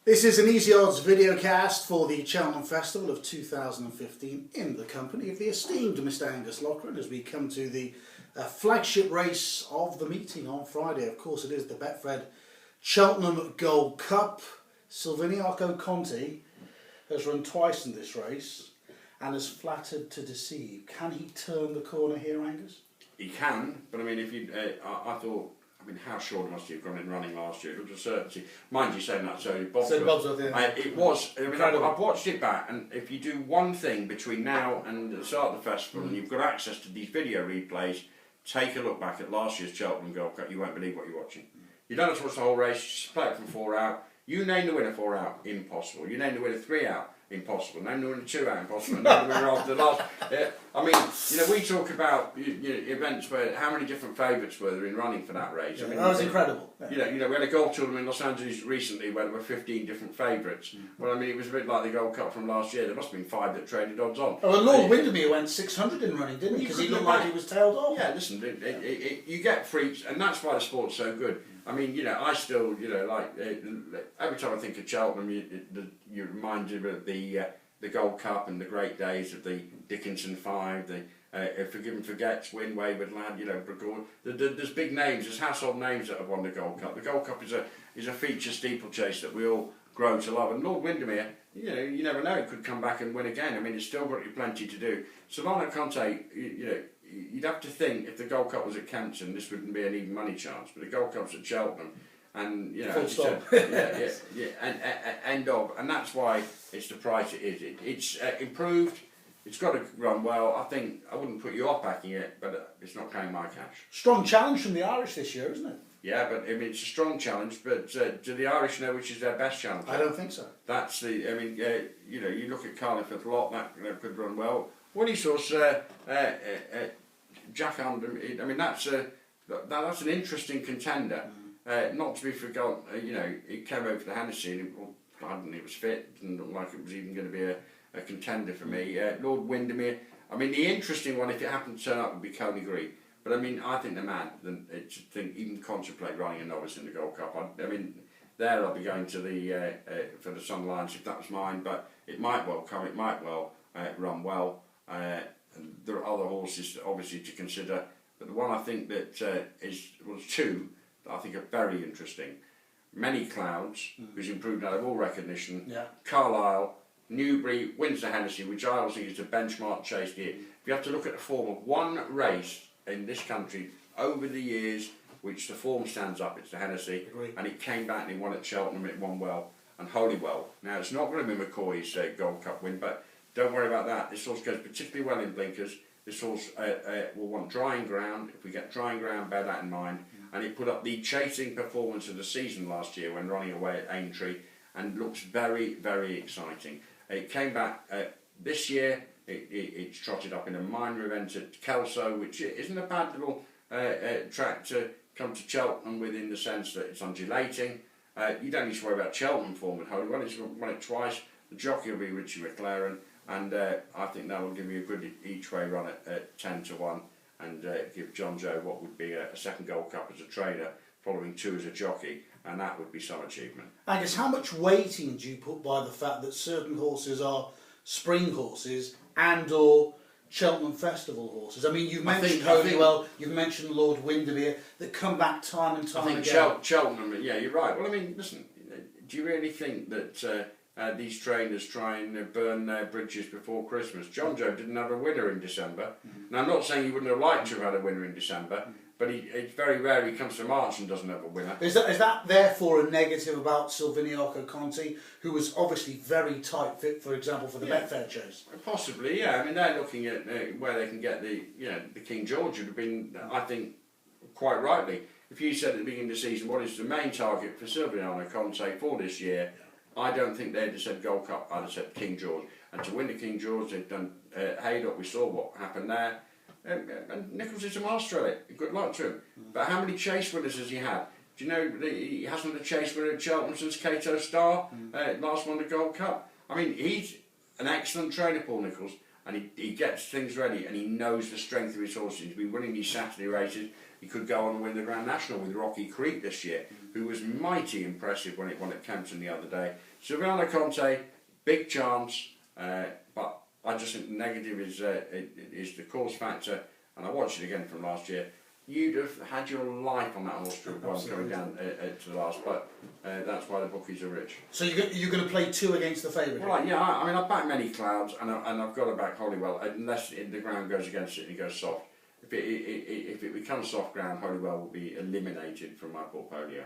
This is an Easy Odds videocast for the Cheltenham Festival of 2015 in the company of the esteemed Mr. Angus Loughran as we come to the flagship race of the meeting on Friday. Of course, it is the Betfred Cheltenham Gold Cup. Silviniaco Conti has run twice in this race and has flattered to deceive. Can he turn the corner here, Angus? He can, but I mean, if you, I thought, how short must he have gone in running last year? It was a certainty. Mind you saying that, so Bobsworth. It was. I've watched it back, and if you do one thing between now and the start of the festival, and you've got access to these video replays, take a look back at last year's Cheltenham Gold Cup. You won't believe what you're watching. You don't have to watch the whole race. Just play it from 4 out. You name the winner 4 out, impossible. You name the winner 3 out, impossible. Name the winner 2 out, impossible. Name the winner after the last. I mean, we talk about events where how many different favourites were there in running for that race. Yeah, that was incredible. Yeah. We had a golf tournament in Los Angeles recently where there were 15 different favourites. Well, I mean, it was a bit like the Gold Cup from last year. There must have been 5 that traded odds on. Oh, and Lord Windermere went 600 in running, didn't he? Because he looked like he was tailed off. Yeah, listen, you get freaks, and that's why the sport's so good. I mean, I still, every time I think of Cheltenham, you're reminded of the Gold Cup and the great days of the Dickinson Five, the Forgive and Forgets, Win, Wayward Lad, Bragor. There's big names, there's household names that have won the Gold Cup. The Gold Cup is a feature steeplechase that we all grow to love. And Lord Windermere, you never know, he could come back and win again. I mean, it's still got plenty to do. Silviniaco Conti, you'd have to think if the Gold Cup was at Kempton, this wouldn't be an even money chance. But the Gold Cup's at Cheltenham, and full stop. End of, and that's why it's the price it is. It's improved. It's got to run well. I think I wouldn't put you off backing it, but it's not paying my cash. Strong challenge from the Irish this year, isn't it? Yeah, but it's a strong challenge. But do the Irish know which is their best challenge? I don't think so. That's the. You look at Carlingford Lot, that could run well. Willie Sauce, Jack Andrew. I mean, that's an interesting contender. Not to be forgotten. It came over the Hennessy, and it was fit. Didn't look like it was even going to be a contender for me. Lord Windermere. I mean, the interesting one, if it happened to turn up, would be Coney Green. But I mean, I think the man to even contemplate running a novice in the Gold Cup. There I'll be going to the for the Sun Lions if that was mine. But it might well come. It might well run well. And there are other horses obviously to consider. But the one I think that two that I think are very interesting. Many Clouds, who's improved out of all recognition. Yeah. Carlisle. Newbury wins the Hennessy, which I always think is a benchmark chase here. If you have to look at the form of one race in this country over the years, which the form stands up, it's the Hennessy. Agreed. And it came back and it won at Cheltenham, it won well, and Holywell. Now, it's not going to be McCoy's Gold Cup win, but don't worry about that. This horse goes particularly well in blinkers. This horse will want drying ground. If we get drying ground, bear that in mind. And it put up the chasing performance of the season last year when running away at Aintree, and looks very, very exciting. It came back this year. It's trotted up in a minor event at Kelso, which isn't a bad little track to come to Cheltenham with, in the sense that it's undulating. You don't need to worry about Cheltenham form at Holywell. It's won it twice. The jockey will be Richie McLaren, and I think that will give you a good each-way run at 10 to 1, and give John Joe what would be a second Gold Cup as a trainer, following 2 as a jockey. And that would be some achievement. Angus, how much weighting do you put by the fact that certain horses are spring horses and or Cheltenham Festival horses? I mean, you've mentioned Holywell, you've mentioned Lord Windermere, that come back time and time again. I think Cheltenham, yeah, you're right. Well, I mean, listen, do you really think that these trainers try and burn their bridges before Christmas? John Joe didn't have a winner in December. Now, I'm not saying he wouldn't have liked to have had a winner in December, but it's very rare he comes to March and doesn't have a winner. Is that therefore a negative about Silviniaco Conti, who was obviously very tight fit, for example, for the Betfair chase? Possibly, yeah. I mean, they're looking at where they can get the King George would have been, I think, quite rightly. If you said at the beginning of the season, what is the main target for Silviniaco Conti for this year, I don't think they'd have said Gold Cup, I'd have said King George. And to win the King George, they've done Haydock, we saw what happened there. And Nichols is a master at it. Good luck to him. But how many chase winners has he had? Do you know he hasn't a chase winner at Cheltenham since Cato Star last won the Gold Cup? I mean, he's an excellent trainer, Paul Nichols, and he gets things ready, and he knows the strength of his horses. He's been winning these Saturday races. He could go on and win the Grand National with Rocky Creek this year, who was mighty impressive when it won at Kempton the other day. Silvano Conte, big chance, but I just think the negative is the course factor, and I watched it again from last year. You'd have had your life on that horse to have won going down to the last, but that's why the bookies are rich. So you're going to play 2 against the favourite? Right, yeah, I mean, I've backed many clouds, and I've got to back Holywell, unless the ground goes against it and it goes soft. If it becomes soft ground, Holywell will be eliminated from my portfolio.